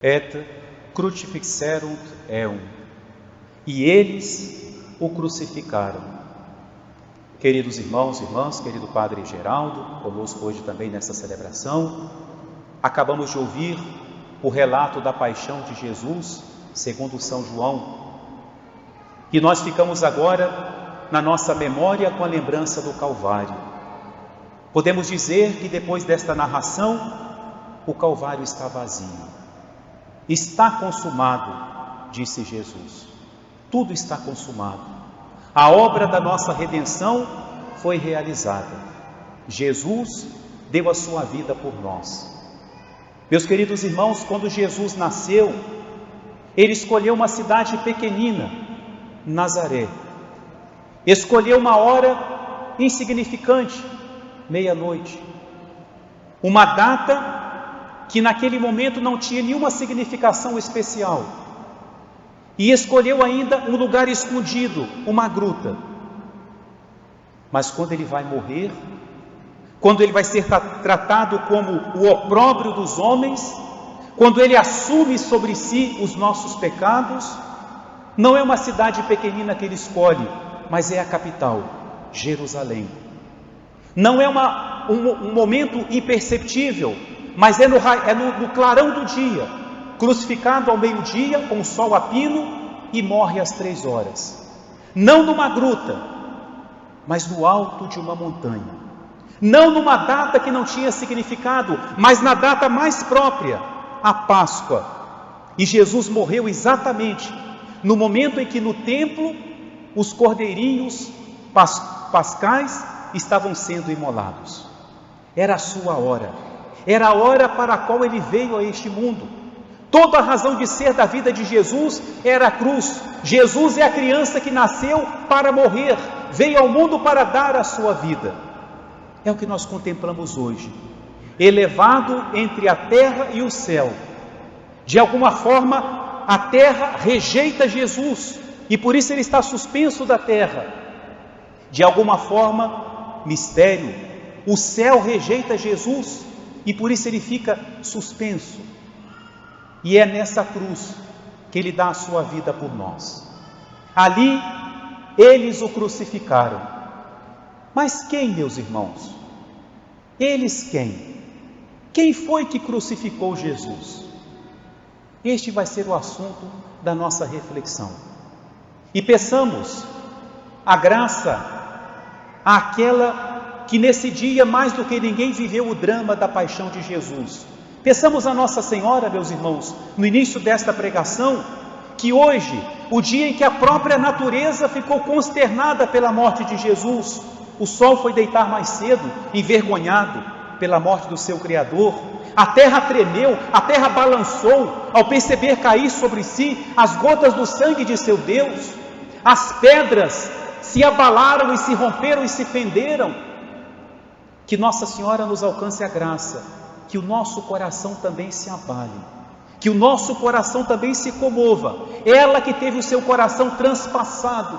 Et crucifixerunt eum, e eles o crucificaram. Queridos irmãos e irmãs, querido Padre Geraldo, conosco hoje também nessa celebração, acabamos de ouvir o relato da paixão de Jesus, segundo São João, e nós ficamos agora na nossa memória com a lembrança do Calvário. Podemos dizer que depois desta narração, o Calvário está vazio. Está consumado, disse Jesus. Tudo está consumado. A obra da nossa redenção foi realizada. Jesus deu a sua vida por nós. Meus queridos irmãos, quando Jesus nasceu, ele escolheu uma cidade pequenina, Nazaré. Escolheu uma hora insignificante, meia-noite. Uma data que naquele momento não tinha nenhuma significação especial. E escolheu ainda um lugar escondido, uma gruta. Mas quando ele vai morrer, quando ele vai ser tratado como o opróbrio dos homens, quando ele assume sobre si os nossos pecados, não é uma cidade pequenina que ele escolhe, mas é a capital, Jerusalém. Não é um momento imperceptível, mas é no clarão do dia, crucificado ao meio-dia, com o sol a pino, e morre às 3 horas. Não numa gruta, mas no alto de uma montanha. Não numa data que não tinha significado, mas na data mais própria, a Páscoa. E Jesus morreu exatamente no momento em que no templo os cordeirinhos pascais estavam sendo imolados. Era a sua hora. Era a hora para a qual ele veio a este mundo. Toda a razão de ser da vida de Jesus era a cruz. Jesus é a criança que nasceu para morrer, veio ao mundo para dar a sua vida. É o que nós contemplamos hoje. Elevado entre a terra e o céu. De alguma forma, a terra rejeita Jesus e por isso ele está suspenso da terra. De alguma forma, mistério, o céu rejeita Jesus e por isso ele fica suspenso. E é nessa cruz que ele dá a sua vida por nós. Ali, eles o crucificaram. Mas quem, meus irmãos? Eles quem? Quem foi que crucificou Jesus? Este vai ser o assunto da nossa reflexão. E peçamos a graça àquela que nesse dia, mais do que ninguém, viveu o drama da paixão de Jesus. Peçamos a Nossa Senhora, meus irmãos, no início desta pregação, que hoje, o dia em que a própria natureza ficou consternada pela morte de Jesus, o sol foi deitar mais cedo, envergonhado pela morte do seu Criador, a terra tremeu, a terra balançou, ao perceber cair sobre si as gotas do sangue de seu Deus, as pedras se abalaram e se romperam e se fenderam. Que Nossa Senhora nos alcance a graça, que o nosso coração também se abale, que o nosso coração também se comova. Ela que teve o seu coração transpassado,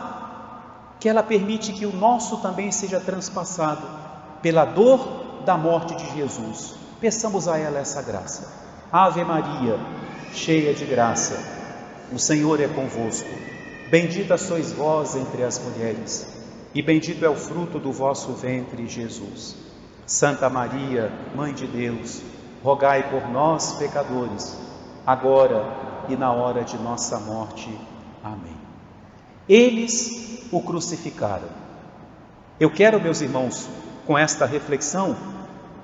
que ela permite que o nosso também seja transpassado pela dor da morte de Jesus. Peçamos a ela essa graça. Ave Maria, cheia de graça, o Senhor é convosco. Bendita sois vós entre as mulheres, e bendito é o fruto do vosso ventre, Jesus. Santa Maria, Mãe de Deus, rogai por nós, pecadores, agora e na hora de nossa morte. Amém. Eles o crucificaram. Eu quero, meus irmãos, com esta reflexão,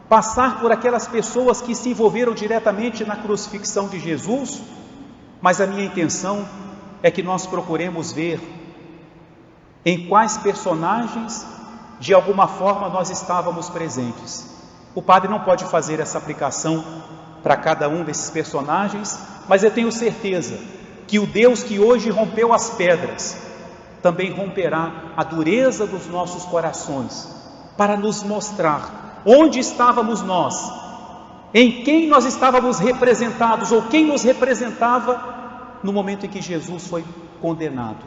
passar por aquelas pessoas que se envolveram diretamente na crucifixão de Jesus, mas a minha intenção é que nós procuremos ver em quais personagens de alguma forma nós estávamos presentes. O padre não pode fazer essa aplicação para cada um desses personagens, mas eu tenho certeza que o Deus que hoje rompeu as pedras, também romperá a dureza dos nossos corações, para nos mostrar onde estávamos nós, em quem nós estávamos representados, ou quem nos representava no momento em que Jesus foi condenado.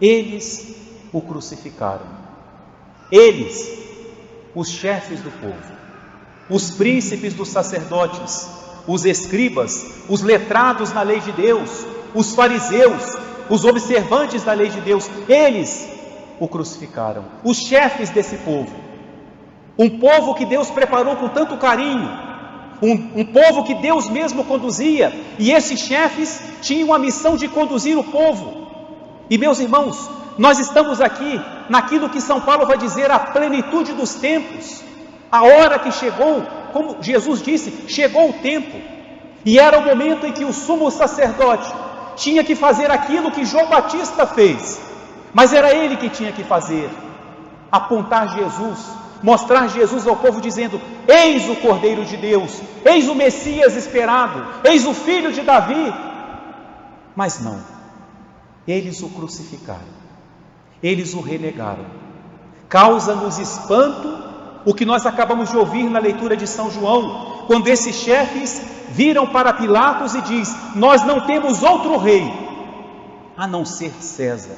Eles o crucificaram. Eles, os chefes do povo, os príncipes dos sacerdotes, os escribas, os letrados na lei de Deus, os fariseus, os observantes da lei de Deus, eles o crucificaram, os chefes desse povo, um povo que Deus preparou com tanto carinho, um povo que Deus mesmo conduzia, e esses chefes tinham a missão de conduzir o povo. E meus irmãos, nós estamos aqui naquilo que São Paulo vai dizer, a plenitude dos tempos, a hora que chegou, como Jesus disse, chegou o tempo, e era o momento em que o sumo sacerdote tinha que fazer aquilo que João Batista fez, mas era ele que tinha que fazer, apontar Jesus, mostrar Jesus ao povo dizendo: eis o Cordeiro de Deus, eis o Messias esperado, eis o Filho de Davi. Mas não, eles o crucificaram, eles o renegaram. Causa-nos espanto o que nós acabamos de ouvir na leitura de São João, quando esses chefes viram para Pilatos e diz: nós não temos outro rei a não ser César.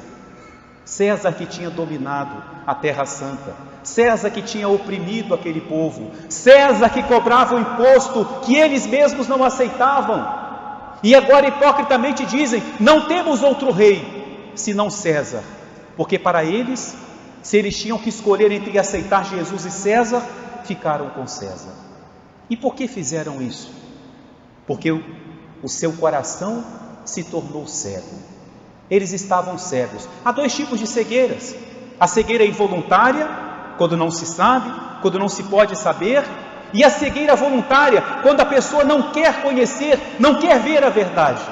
César que tinha dominado a Terra Santa, César que tinha oprimido aquele povo, César que cobrava o imposto que eles mesmos não aceitavam, e agora hipocritamente dizem: não temos outro rei senão César, porque para eles, se eles tinham que escolher entre aceitar Jesus e César, ficaram com César. E por que fizeram isso? Porque o seu coração se tornou cego. Eles estavam cegos. Há dois tipos de cegueiras: a cegueira involuntária, quando não se sabe, quando não se pode saber, e a cegueira voluntária, quando a pessoa não quer conhecer, não quer ver a verdade.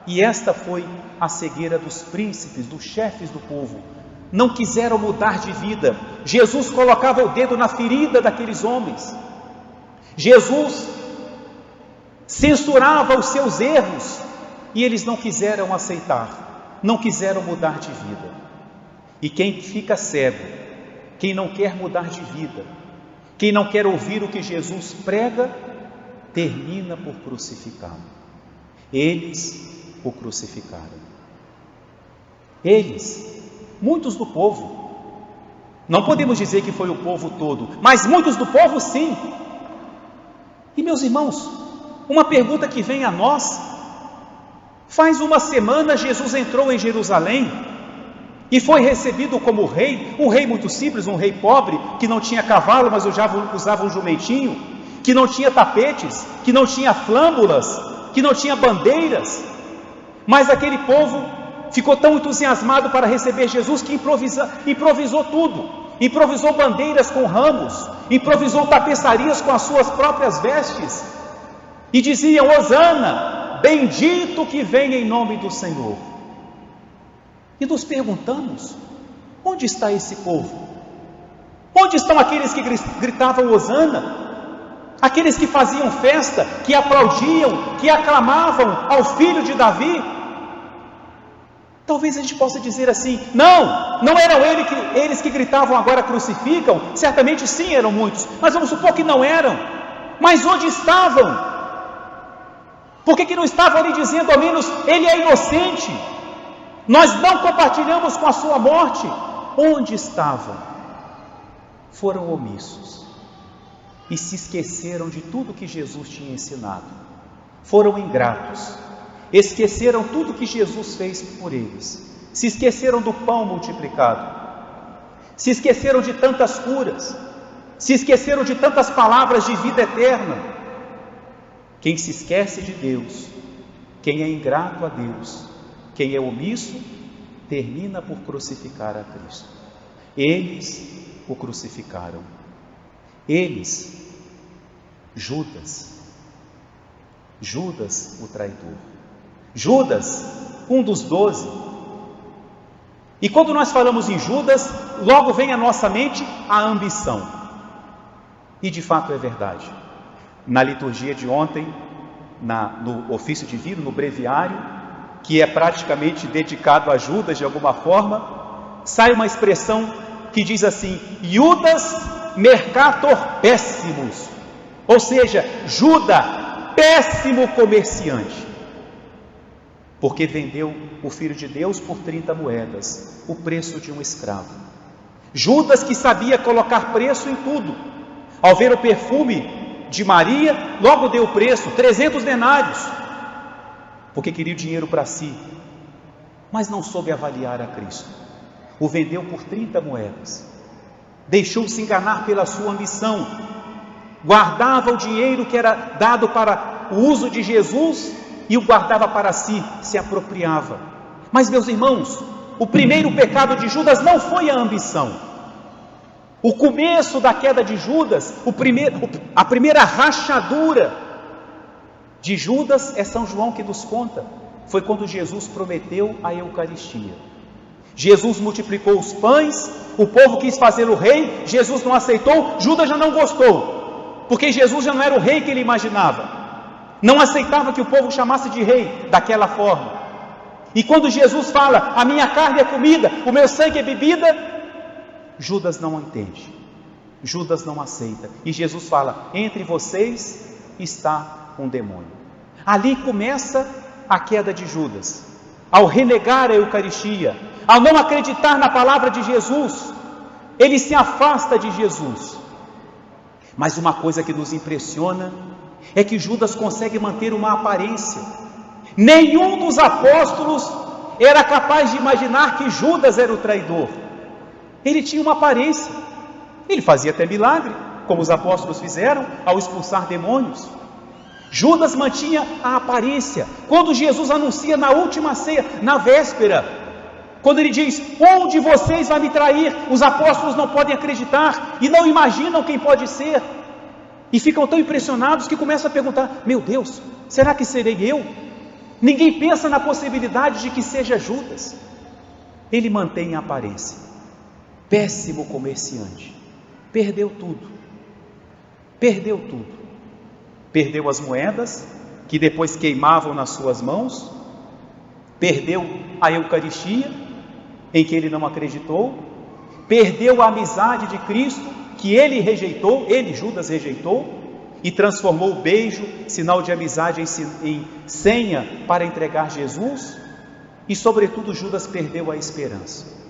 E esta foi a cegueira dos príncipes, dos chefes do povo. Não quiseram mudar de vida. Jesus colocava o dedo na ferida daqueles homens. Jesus censurava os seus erros, e eles não quiseram aceitar, não quiseram mudar de vida. E quem fica cego, quem não quer mudar de vida, quem não quer ouvir o que Jesus prega, termina por crucificá-lo. Eles o crucificaram. Eles, muitos do povo, não podemos dizer que foi o povo todo, mas muitos do povo sim. E meus irmãos, uma pergunta que vem a nós: faz uma semana Jesus entrou em Jerusalém e foi recebido como rei, um rei muito simples, um rei pobre, que não tinha cavalo, mas usava um jumentinho, que não tinha tapetes, que não tinha flâmulas, que não tinha bandeiras. Mas aquele povo ficou tão entusiasmado para receber Jesus que improvisou tudo, improvisou bandeiras com ramos, improvisou tapeçarias com as suas próprias vestes, e diziam: Hosana, bendito que vem em nome do Senhor. E nos perguntamos: onde está esse povo? Onde estão aqueles que gritavam Hosana? Aqueles que faziam festa, que aplaudiam, que aclamavam ao filho de Davi? Talvez a gente possa dizer assim: não eram eles que gritavam agora crucificam. Certamente sim, eram muitos, mas vamos supor que não eram. Mas onde estavam? Por que não estavam ali dizendo ao menos: ele é inocente, nós não compartilhamos com a sua morte? Onde estavam? Foram omissos e se esqueceram de tudo que Jesus tinha ensinado. Foram ingratos, esqueceram tudo que Jesus fez por eles, se esqueceram do pão multiplicado, se esqueceram de tantas curas, se esqueceram de tantas palavras de vida eterna. Quem se esquece de Deus, quem é ingrato a Deus, quem é omisso, termina por crucificar a Cristo. Eles o crucificaram. Eles, Judas o traidor, Judas, um dos 12. E quando nós falamos em Judas, logo vem à nossa mente a ambição. E de fato é verdade. Na liturgia de ontem, no ofício divino, no breviário, que é praticamente dedicado a Judas de alguma forma, sai uma expressão que diz assim: Judas mercator péssimus, ou seja, Judas, péssimo comerciante, porque vendeu o Filho de Deus por 30 moedas, o preço de um escravo. Judas, que sabia colocar preço em tudo, ao ver o perfume de Maria, logo deu o preço, 300 denários, porque queria o dinheiro para si, mas não soube avaliar a Cristo. O vendeu por 30 moedas, deixou-se enganar pela sua ambição, guardava o dinheiro que era dado para o uso de Jesus e o guardava para si, se apropriava. Mas, meus irmãos, o primeiro pecado de Judas não foi a ambição. O começo da queda de Judas, a primeira rachadura de Judas, é São João que nos conta, foi quando Jesus prometeu a Eucaristia. Jesus multiplicou os pães, o povo quis fazer o rei, Jesus não aceitou, Judas já não gostou, porque Jesus já não era o rei que ele imaginava, não aceitava que o povo chamasse de rei daquela forma. E quando Jesus fala, a minha carne é comida, o meu sangue é bebida, Judas não entende, Judas não aceita, e Jesus fala, entre vocês está um demônio. Ali começa a queda de Judas, ao renegar a Eucaristia, ao não acreditar na palavra de Jesus, ele se afasta de Jesus. Mas uma coisa que nos impressiona é que Judas consegue manter uma aparência. Nenhum dos apóstolos era capaz de imaginar que Judas era o traidor. Ele tinha uma aparência, ele fazia até milagre, como os apóstolos fizeram ao expulsar demônios. Judas mantinha a aparência. Quando Jesus anuncia na última ceia, na véspera, quando ele diz, um de vocês vai me trair, os apóstolos não podem acreditar e não imaginam quem pode ser, e ficam tão impressionados que começam a perguntar, meu Deus, será que serei eu? Ninguém pensa na possibilidade de que seja Judas. Ele mantém a aparência. Péssimo comerciante, perdeu tudo, perdeu as moedas que depois queimavam nas suas mãos, perdeu a Eucaristia em que ele não acreditou, perdeu a amizade de Cristo que ele rejeitou, Judas rejeitou, e transformou o beijo, sinal de amizade, em senha para entregar Jesus, e sobretudo Judas perdeu a esperança.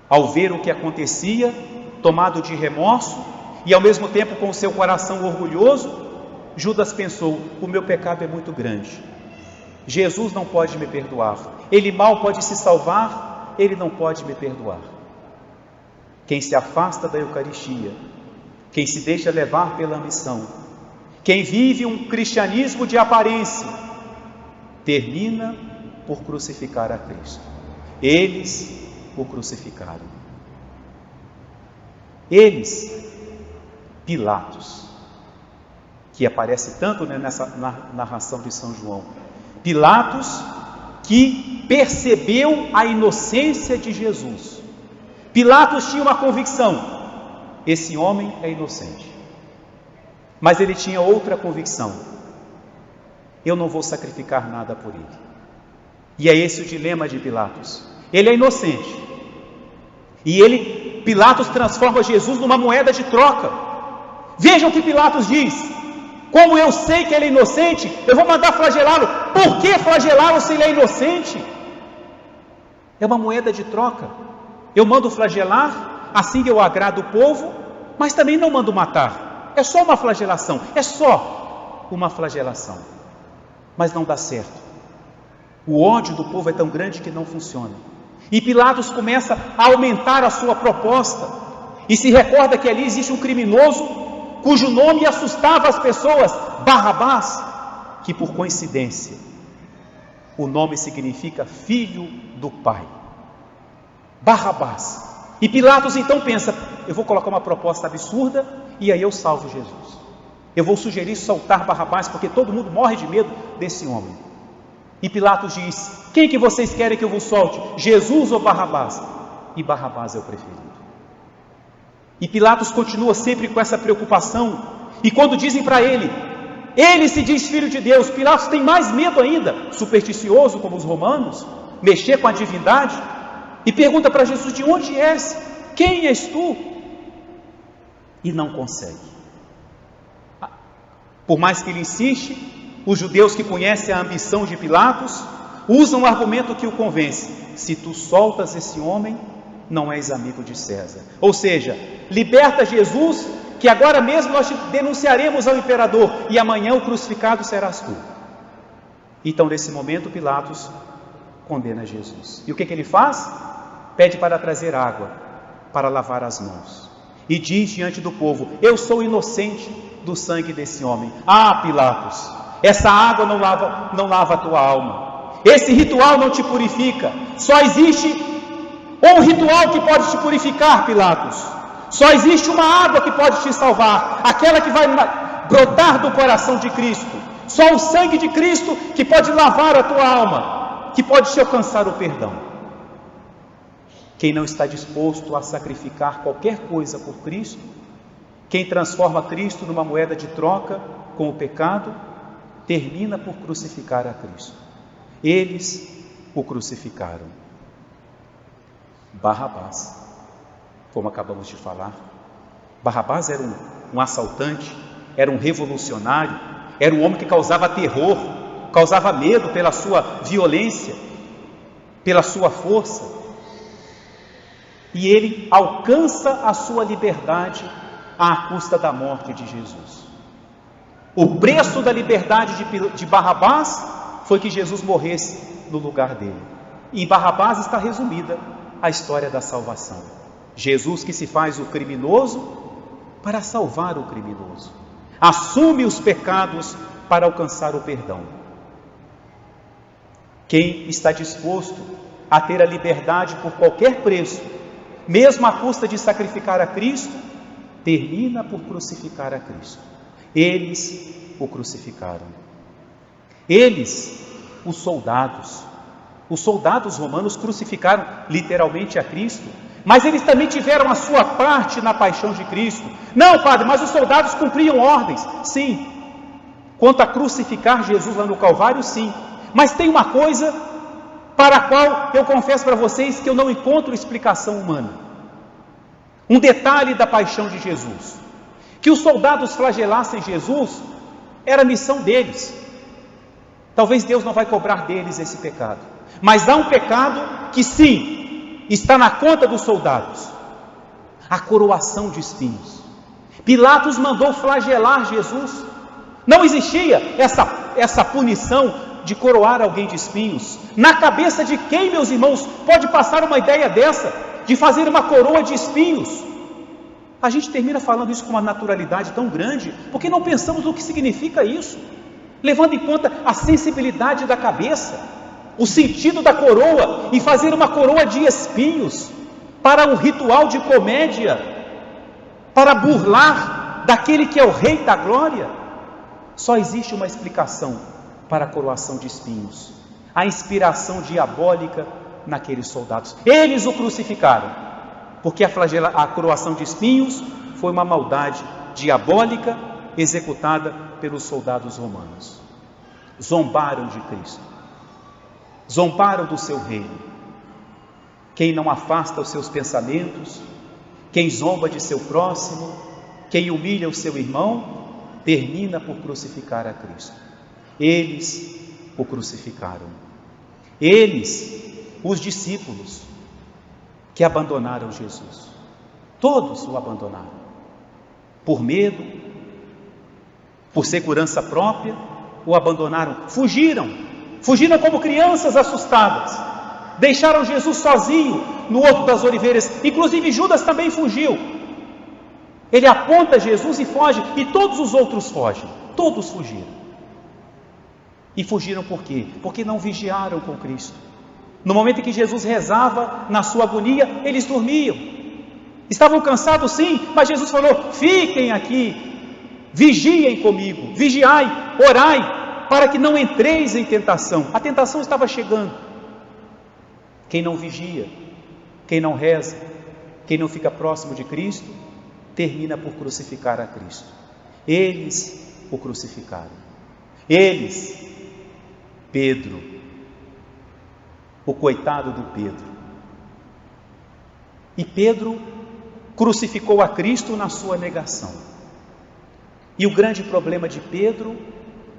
Ao ver o que acontecia, tomado de remorso e ao mesmo tempo com o seu coração orgulhoso, Judas pensou, o meu pecado é muito grande, Jesus não pode me perdoar, ele mal pode se salvar, ele não pode me perdoar. Quem se afasta da Eucaristia, quem se deixa levar pela ambição, quem vive um cristianismo de aparência, termina por crucificar a Cristo. Eles o crucificaram. Eles, Pilatos, que aparece tanto nessa narração de São João, Pilatos que percebeu a inocência de Jesus. Pilatos tinha uma convicção, esse homem é inocente, mas ele tinha outra convicção, eu não vou sacrificar nada por ele. E é esse o dilema de Pilatos, ele é inocente, e Pilatos transforma Jesus numa moeda de troca. Vejam o que Pilatos diz, como eu sei que ele é inocente, eu vou mandar flagelá-lo. Por que flagelá-lo se ele é inocente? É uma moeda de troca. Eu mando flagelar, assim eu agrado o povo, mas também não mando matar. É só uma flagelação, é só uma flagelação. Mas não dá certo. O ódio do povo é tão grande que não funciona. E Pilatos começa a aumentar a sua proposta, e se recorda que ali existe um criminoso, cujo nome assustava as pessoas, Barrabás, que por coincidência, o nome significa filho do Pai. Barrabás. E Pilatos então pensa, eu vou colocar uma proposta absurda, e aí eu salvo Jesus. Eu vou sugerir soltar Barrabás, porque todo mundo morre de medo desse homem. E Pilatos diz, quem que vocês querem que eu vos solte? Jesus ou Barrabás? E Barrabás é o preferido. E Pilatos continua sempre com essa preocupação, e quando dizem para ele se diz filho de Deus, Pilatos tem mais medo ainda, supersticioso como os romanos, mexer com a divindade, e pergunta para Jesus, de onde és? Quem és tu? E não consegue. Por mais que ele insiste, os judeus que conhecem a ambição de Pilatos, usam um argumento que o convence, se tu soltas esse homem, não és amigo de César. Ou seja, liberta Jesus que agora mesmo nós te denunciaremos ao imperador, e amanhã o crucificado serás tu. Então, nesse momento, Pilatos condena Jesus. E o que ele faz? Pede para trazer água, para lavar as mãos. E diz diante do povo: eu sou inocente do sangue desse homem. Ah, Pilatos, essa água não lava a tua alma. Esse ritual não te purifica. Só existe um ritual que pode te purificar, Pilatos. Só existe uma água que pode te salvar, aquela que vai brotar do coração de Cristo. Só o sangue de Cristo que pode lavar a tua alma, que pode te alcançar o perdão. Quem não está disposto a sacrificar qualquer coisa por Cristo, quem transforma Cristo numa moeda de troca com o pecado, termina por crucificar a Cristo. Eles o crucificaram. Barrabás, como acabamos de falar, Barrabás era um assaltante, era um revolucionário, era um homem que causava terror, causava medo pela sua violência, pela sua força. E ele alcança a sua liberdade à custa da morte de Jesus. O preço da liberdade de Barrabás foi que Jesus morresse no lugar dele. E em Barrabás está resumida a história da salvação. Jesus que se faz o criminoso para salvar o criminoso. Assume os pecados para alcançar o perdão. Quem está disposto a ter a liberdade por qualquer preço, mesmo à custa de sacrificar a Cristo, termina por crucificar a Cristo. Eles o crucificaram. Eles, os soldados romanos crucificaram literalmente a Cristo, mas eles também tiveram a sua parte na paixão de Cristo. Não, padre, mas os soldados cumpriam ordens. Sim, quanto a crucificar Jesus lá no Calvário, sim. Mas tem uma coisa para a qual eu confesso para vocês que eu não encontro explicação humana. Um detalhe da paixão de Jesus: que os soldados flagelassem Jesus era a missão deles. Talvez Deus não vai cobrar deles esse pecado, mas há um pecado que sim, está na conta dos soldados: a coroação de espinhos. Pilatos mandou flagelar Jesus. Não existia essa punição de coroar alguém de espinhos. Na cabeça de quem, meus irmãos, pode passar uma ideia dessa, de fazer uma coroa de espinhos? A gente termina falando isso com uma naturalidade tão grande, porque não pensamos no que significa isso, levando em conta a sensibilidade da cabeça, o sentido da coroa, e fazer uma coroa de espinhos para um ritual de comédia, para burlar daquele que é o Rei da Glória. Só existe uma explicação para a coroação de espinhos: a inspiração diabólica naqueles soldados. Eles o crucificaram, porque a coroação de espinhos foi uma maldade diabólica executada pelos soldados romanos. Zombaram de Cristo, zombaram do seu reino. Quem não afasta os seus pensamentos, quem zomba de seu próximo, quem humilha o seu irmão, termina por crucificar a Cristo. Eles o crucificaram. Eles, os discípulos que abandonaram Jesus, todos o abandonaram, por medo, por segurança própria, o abandonaram, fugiram como crianças assustadas, deixaram Jesus sozinho no Horto das Oliveiras. Inclusive Judas também fugiu. Ele aponta Jesus e foge, e todos os outros fogem, todos fugiram. E fugiram por quê? Porque não vigiaram com Cristo. No momento em que Jesus rezava na sua agonia, eles dormiam. Estavam cansados sim, mas Jesus falou: fiquem aqui, vigiem comigo, vigiai, orai, para que não entreis em tentação. A tentação estava chegando. Quem não vigia, quem não reza, quem não fica próximo de Cristo, termina por crucificar a Cristo. Eles o crucificaram. Eles, Pedro, o coitado do Pedro. E Pedro crucificou a Cristo na sua negação. E o grande problema de Pedro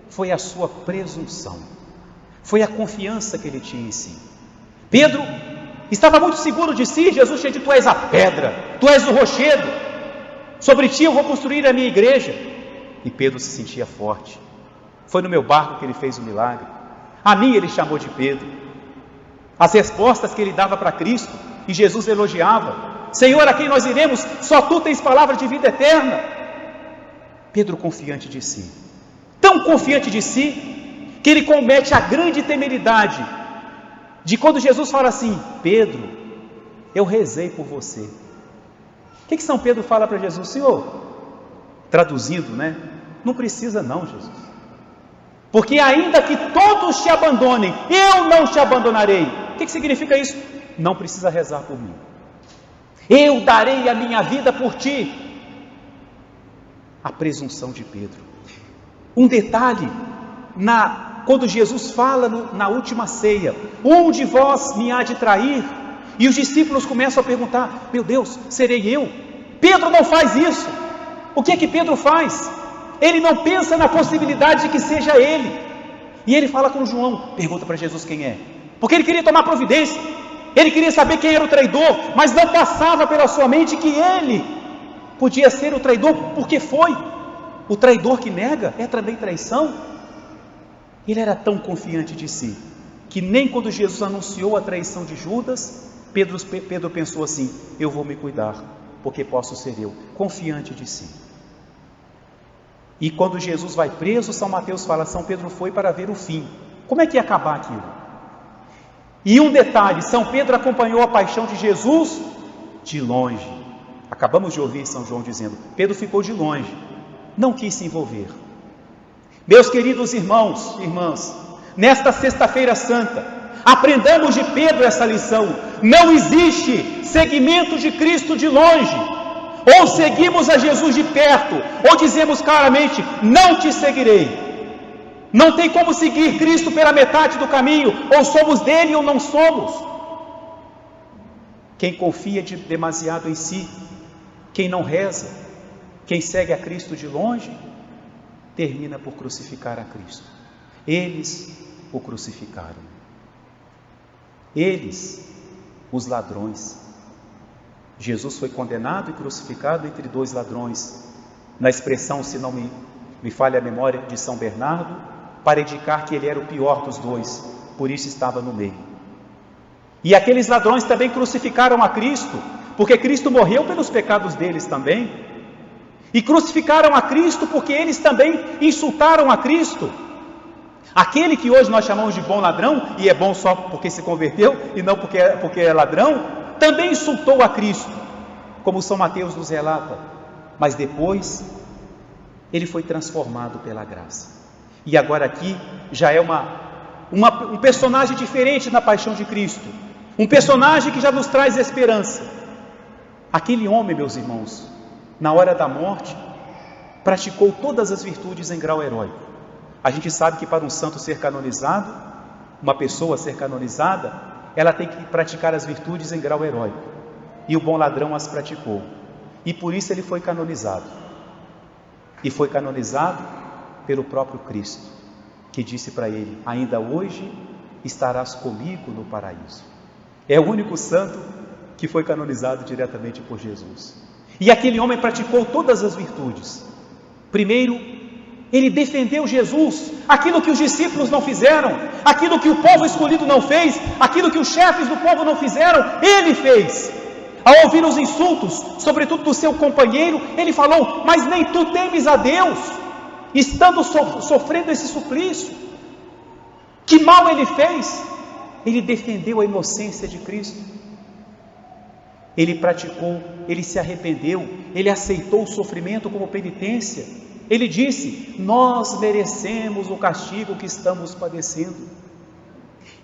foi a sua presunção, foi a confiança que ele tinha em si. Pedro estava muito seguro de si. Jesus tinha dito: tu és a pedra, tu és o rochedo. sobre ti eu vou construir a minha igreja. E Pedro se sentia forte. Foi no meu barco que ele fez o milagre. A mim ele chamou de Pedro. As respostas que ele dava para Cristo, e Jesus elogiava: Senhor, a quem nós iremos? Só tu tens palavra de vida eterna. Pedro confiante de si, tão confiante de si, que ele comete a grande temeridade de quando Jesus fala assim: Pedro, eu rezei por você. O que São Pedro fala para Jesus? Senhor, traduzindo, né? Não precisa não, Jesus. Porque ainda que todos te abandonem, eu não te abandonarei. O que significa isso? Não precisa rezar por mim. Eu darei a minha vida por ti. A presunção de Pedro. Um detalhe, quando Jesus fala na última ceia: um de vós me há de trair. E os discípulos começam a perguntar: meu Deus, serei eu? Pedro não faz isso. O que é que Pedro faz? Ele não pensa na possibilidade de que seja ele. E ele fala com João, pergunta para Jesus quem é, porque ele queria tomar providência, ele queria saber quem era o traidor, mas não passava pela sua mente que ele podia ser o traidor, porque foi. O traidor que nega é também traição. Ele era tão confiante de si, que nem quando Jesus anunciou a traição de Judas, Pedro pensou assim: eu vou me cuidar, porque posso ser eu, confiante de si. E quando Jesus vai preso, São Mateus fala: São Pedro foi para ver o fim. Como é que ia acabar aquilo? E um detalhe: São Pedro acompanhou a paixão de Jesus de longe. Acabamos de ouvir São João dizendo: Pedro ficou de longe, não quis se envolver. Meus queridos irmãos e irmãs, nesta sexta-feira santa, aprendamos de Pedro essa lição: não existe seguimento de Cristo de longe. Ou seguimos a Jesus de perto, ou dizemos claramente: não te seguirei. Não tem como seguir Cristo pela metade do caminho, ou somos dele ou não somos. Quem confia demasiado em si, quem não reza, quem segue a Cristo de longe, termina por crucificar a Cristo. Eles o crucificaram. Eles, os ladrões. Jesus foi condenado e crucificado entre dois ladrões, na expressão, se não me falha a memória, de São Bernardo, para indicar que ele era o pior dos dois, por isso estava no meio. E aqueles ladrões também crucificaram a Cristo, porque Cristo morreu pelos pecados deles também, e crucificaram a Cristo porque eles também insultaram a Cristo. Aquele que hoje nós chamamos de bom ladrão, e é bom só porque se converteu e não porque é ladrão, também insultou a Cristo, como São Mateus nos relata, mas depois ele foi transformado pela graça. E agora aqui já é um personagem diferente na paixão de Cristo, um personagem que já nos traz esperança. Aquele homem, meus irmãos, na hora da morte, praticou todas as virtudes em grau heróico. A gente sabe que para um santo ser canonizado, uma pessoa ser canonizada, ela tem que praticar as virtudes em grau heróico, e o bom ladrão as praticou, e por isso ele foi canonizado, e foi canonizado pelo próprio Cristo, que disse para ele: ainda hoje estarás comigo no paraíso. É o único santo que foi canonizado diretamente por Jesus. E aquele homem praticou todas as virtudes. Primeiro, ele defendeu Jesus, aquilo que os discípulos não fizeram, aquilo que o povo escolhido não fez, aquilo que os chefes do povo não fizeram, ele fez. Ao ouvir os insultos, sobretudo do seu companheiro, ele falou: mas nem tu temes a Deus, estando sofrendo esse suplício. Que mal ele fez? Ele defendeu a inocência de Cristo. Ele praticou, ele se arrependeu, ele aceitou o sofrimento como penitência. Ele disse: nós merecemos o castigo que estamos padecendo.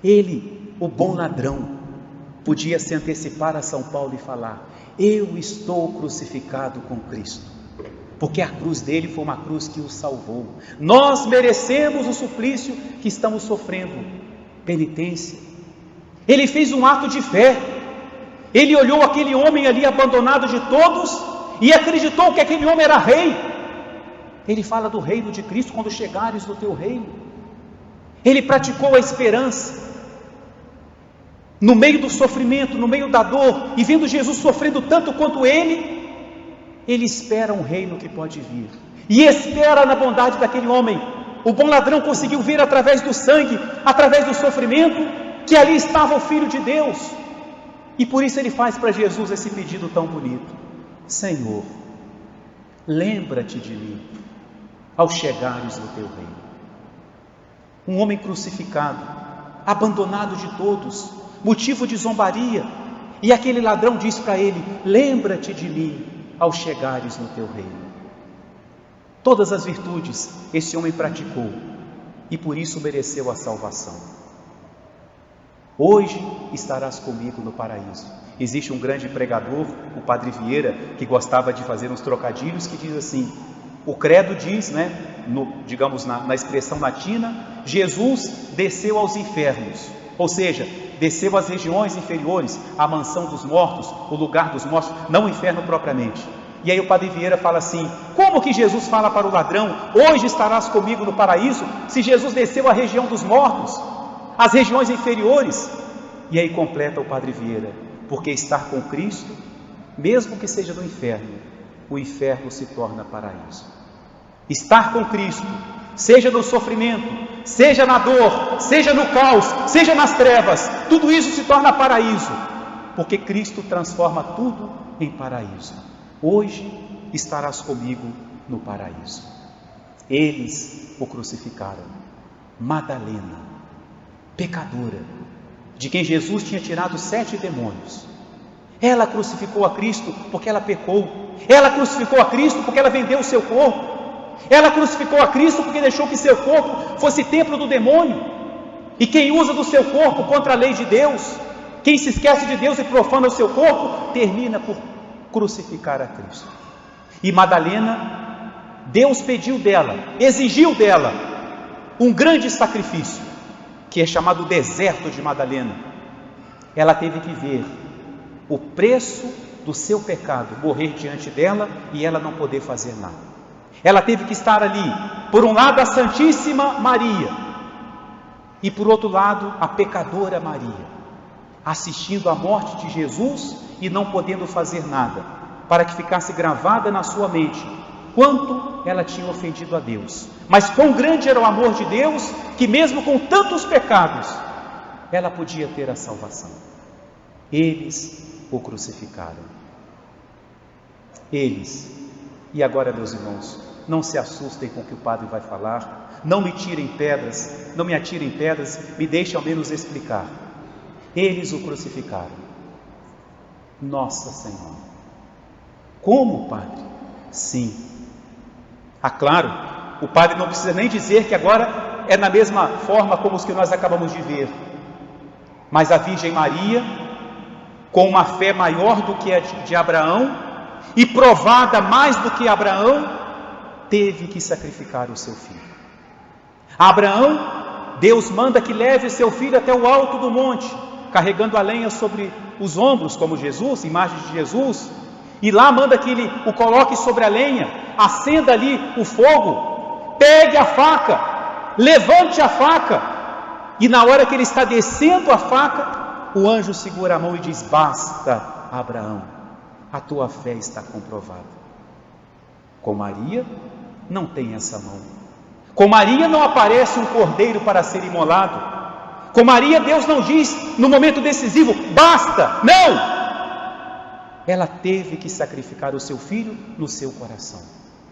Ele, o bom ladrão, podia se antecipar a São Paulo e falar: eu estou crucificado com Cristo, porque a cruz dele foi uma cruz que o salvou. Nós merecemos o suplício que estamos sofrendo, penitência. Ele fez um ato de fé. Ele olhou aquele homem ali abandonado de todos e acreditou que aquele homem era rei. Ele fala do reino de Cristo: quando chegares no teu reino. Ele praticou a esperança. No meio do sofrimento, no meio da dor, e vendo Jesus sofrendo tanto quanto ele ele espera um reino que pode vir, e espera na bondade daquele homem. O bom ladrão conseguiu ver através do sangue, através do sofrimento, que ali estava o Filho de Deus, e por isso ele faz para Jesus esse pedido tão bonito: Senhor, lembra-te de mim ao chegares no teu reino. Um homem crucificado, abandonado de todos, motivo de zombaria, e aquele ladrão diz para ele: lembra-te de mim ao chegares no teu reino. Todas as virtudes esse homem praticou, e por isso mereceu a salvação. Hoje estarás comigo no paraíso. Existe um grande pregador, o Padre Vieira, que gostava de fazer uns trocadilhos, que diz assim: o credo diz, digamos na expressão latina, Jesus desceu aos infernos, ou seja, desceu às regiões inferiores, a mansão dos mortos, o lugar dos mortos, não o inferno propriamente. E aí o Padre Vieira fala assim: como que Jesus fala para o ladrão, hoje estarás comigo no paraíso, se Jesus desceu à região dos mortos, às regiões inferiores? E aí completa o Padre Vieira: porque estar com Cristo, mesmo que seja no inferno, o inferno se torna paraíso. Estar com Cristo, seja no sofrimento, seja na dor, seja no caos, seja nas trevas, tudo isso se torna paraíso, porque Cristo transforma tudo em paraíso. Hoje estarás comigo no paraíso. Eles o crucificaram. Madalena, pecadora, de quem Jesus tinha tirado 7 demônios, ela crucificou a Cristo porque ela pecou. Ela crucificou a Cristo porque ela vendeu o seu corpo. Ela crucificou a Cristo porque deixou que seu corpo fosse templo do demônio. E quem usa do seu corpo contra a lei de Deus, quem se esquece de Deus e profana o seu corpo, termina por crucificar a Cristo. E Madalena, Deus pediu dela, exigiu dela um grande sacrifício, que é chamado deserto de Madalena. Ela teve que ver o preço do seu pecado morrer diante dela e ela não poder fazer nada. Ela teve que estar ali, por um lado a Santíssima Maria, e por outro lado a pecadora Maria, assistindo à morte de Jesus e não podendo fazer nada, para que ficasse gravada na sua mente quanto ela tinha ofendido a Deus. Mas quão grande era o amor de Deus, que mesmo com tantos pecados, ela podia ter a salvação. Eles o crucificaram. Eles. E agora, meus irmãos, não se assustem com o que o padre vai falar, não me tirem pedras, não me atirem pedras, me deixem ao menos explicar. Eles o crucificaram. Nossa Senhora. Como, padre? Sim. Ah, claro, o padre não precisa nem dizer que agora é na mesma forma como os que nós acabamos de ver. Mas a Virgem Maria, com uma fé maior do que a de Abraão, e provada mais do que Abraão, teve que sacrificar o seu filho. Abraão, Deus manda que leve o seu filho até o alto do monte, carregando a lenha sobre os ombros, como Jesus, imagem de Jesus, e lá manda que ele o coloque sobre a lenha, acenda ali o fogo, pegue a faca, levante a faca, e na hora que ele está descendo a faca, o anjo segura a mão e diz: basta, Abraão, a tua fé está comprovada. Com Maria não tem essa mão. Com Maria não aparece um cordeiro para ser imolado. Com Maria Deus não diz no momento decisivo: basta, não! Ela teve que sacrificar o seu filho no seu coração.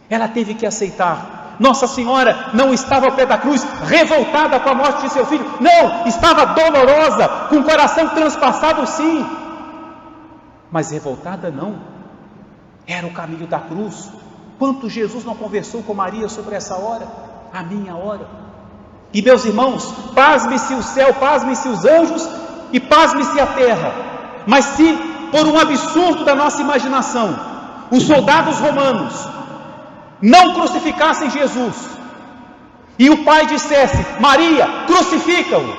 Ela teve que aceitar. Nossa Senhora não estava ao pé da cruz revoltada com a morte de seu filho, não, estava dolorosa, com o coração transpassado, sim, mas revoltada não. Era o caminho da cruz. Quanto Jesus não conversou com Maria sobre essa hora, a minha hora. E meus irmãos, pasme-se o céu, pasme-se os anjos e pasme-se a terra, mas se por um absurdo da nossa imaginação os soldados romanos não crucificassem Jesus e o pai dissesse: Maria, crucifica-o.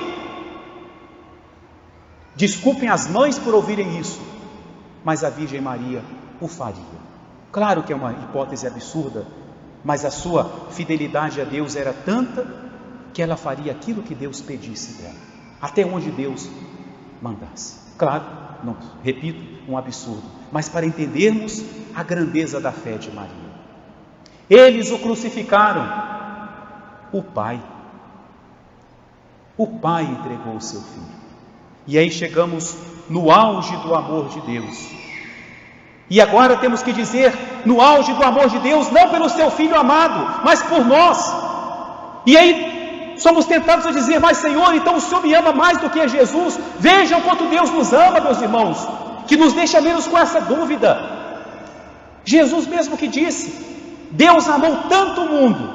Desculpem as mães por ouvirem isso, mas a Virgem Maria o faria. Claro que é uma hipótese absurda, mas a sua fidelidade a Deus era tanta que ela faria aquilo que Deus pedisse dela, até onde Deus mandasse. Claro, não, repito, um absurdo, mas para entendermos a grandeza da fé de Maria. Eles o crucificaram. O Pai entregou o seu Filho. E aí chegamos no auge do amor de Deus. E agora temos que dizer, no auge do amor de Deus, não pelo seu Filho amado, mas por nós. E aí somos tentados a dizer, mas Senhor, então o Senhor me ama mais do que a Jesus? Vejam quanto Deus nos ama, meus irmãos, que nos deixa menos com essa dúvida. Jesus mesmo que disse, Deus amou tanto o mundo,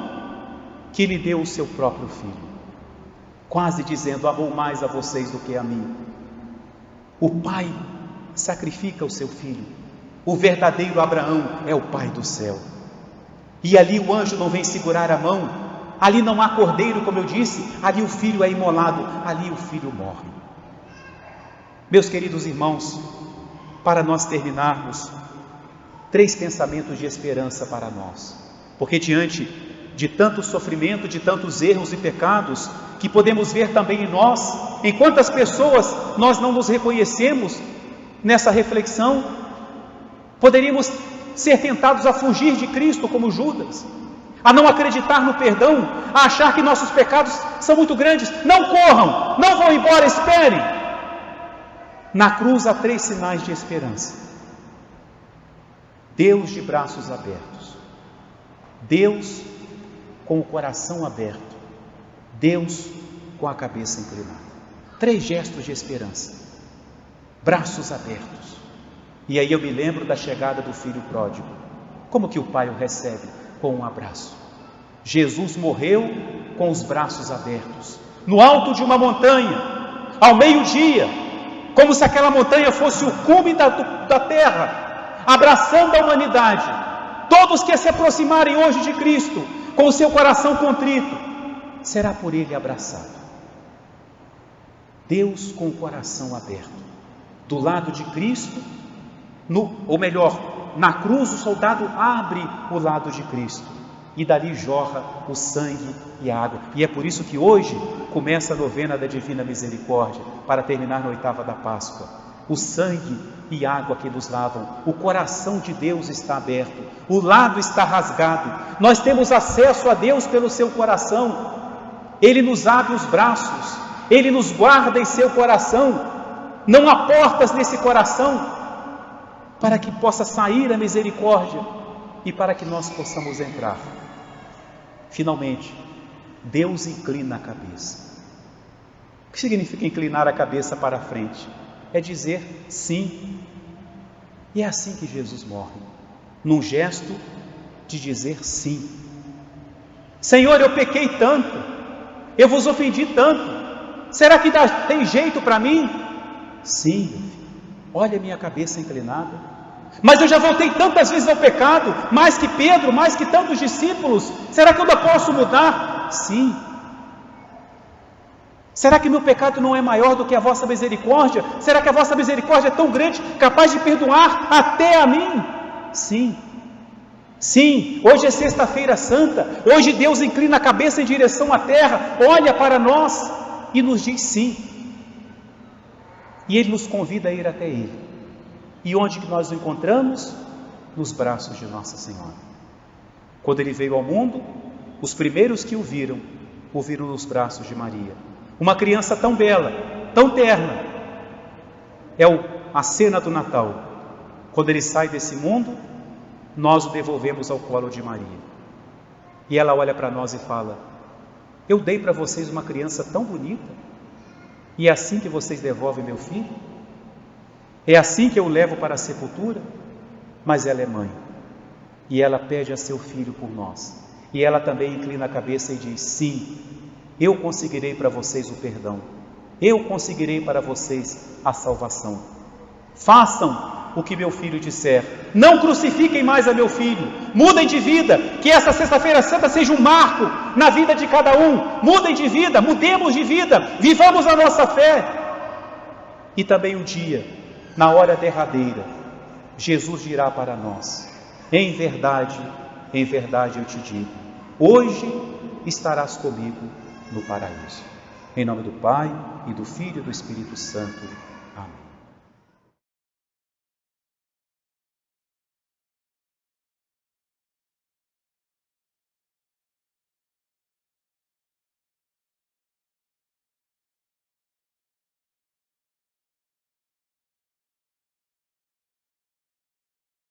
que lhe deu o seu próprio Filho. Quase dizendo, amou mais a vocês do que a mim. O Pai sacrifica o seu Filho. O verdadeiro Abraão é o Pai do céu. E ali o anjo não vem segurar a mão. Ali não há cordeiro, como eu disse. Ali o Filho é imolado. Ali o Filho morre. Meus queridos irmãos, para nós terminarmos, 3 pensamentos de esperança para nós. Porque diante de tanto sofrimento, de tantos erros e pecados, que podemos ver também em nós, em quantas pessoas nós não nos reconhecemos nessa reflexão, poderíamos ser tentados a fugir de Cristo como Judas, a não acreditar no perdão, a achar que nossos pecados são muito grandes. Não corram, não vão embora, esperem. Na cruz há 3 sinais de esperança. Deus de braços abertos, Deus com o coração aberto, Deus com a cabeça inclinada. 3 gestos de esperança, braços abertos. E aí eu me lembro da chegada do filho pródigo. Como que o pai o recebe? Com um abraço. Jesus morreu com os braços abertos, no alto de uma montanha, ao meio-dia, como se aquela montanha fosse o cume da terra, abraçando a humanidade. Todos que se aproximarem hoje de Cristo, com o seu coração contrito, será por Ele abraçado. Deus com o coração aberto, do lado de Cristo, na cruz o soldado abre o lado de Cristo, e dali jorra o sangue e a água. E é por isso que hoje começa a novena da Divina Misericórdia, para terminar na 8ª da Páscoa. O sangue e água que nos lavam, o coração de Deus está aberto, o lado está rasgado, nós temos acesso a Deus pelo seu coração. Ele nos abre os braços, Ele nos guarda em seu coração. Não há portas nesse coração para que possa sair a misericórdia e para que nós possamos entrar. Finalmente, Deus inclina a cabeça. O que significa inclinar a cabeça para a frente? É dizer sim. E é assim que Jesus morre, num gesto de dizer sim. Senhor, eu pequei tanto, eu vos ofendi tanto, será que tem jeito para mim? Sim, meu filho, olha a minha cabeça inclinada. Mas eu já voltei tantas vezes ao pecado, mais que Pedro, mais que tantos discípulos, será que eu ainda posso mudar? Sim. Será que meu pecado não é maior do que a vossa misericórdia? Será que a vossa misericórdia é tão grande, capaz de perdoar até a mim? Sim. Sim, hoje é sexta-feira santa, hoje Deus inclina a cabeça em direção à terra, olha para nós e nos diz sim. E Ele nos convida a ir até Ele. E onde que nós o encontramos? Nos braços de Nossa Senhora. Quando Ele veio ao mundo, os primeiros que o viram nos braços de Maria. Uma criança tão bela, tão terna. É a cena do Natal. Quando Ele sai desse mundo, nós o devolvemos ao colo de Maria. E ela olha para nós e fala: eu dei para vocês uma criança tão bonita, e é assim que vocês devolvem meu filho? É assim que eu o levo para a sepultura? Mas ela é mãe, e ela pede a seu filho por nós, e ela também inclina a cabeça e diz: sim, eu conseguirei para vocês o perdão, eu conseguirei para vocês a salvação. Façam o que meu filho disser, não crucifiquem mais a meu filho, mudem de vida, que essa sexta-feira santa seja um marco na vida de cada um. Mudem de vida, mudemos de vida, vivamos a nossa fé. E também um dia, na hora derradeira, Jesus dirá para nós: em verdade eu te digo, hoje estarás comigo no paraíso. Em nome do Pai, e do Filho e do Espírito Santo. Amém.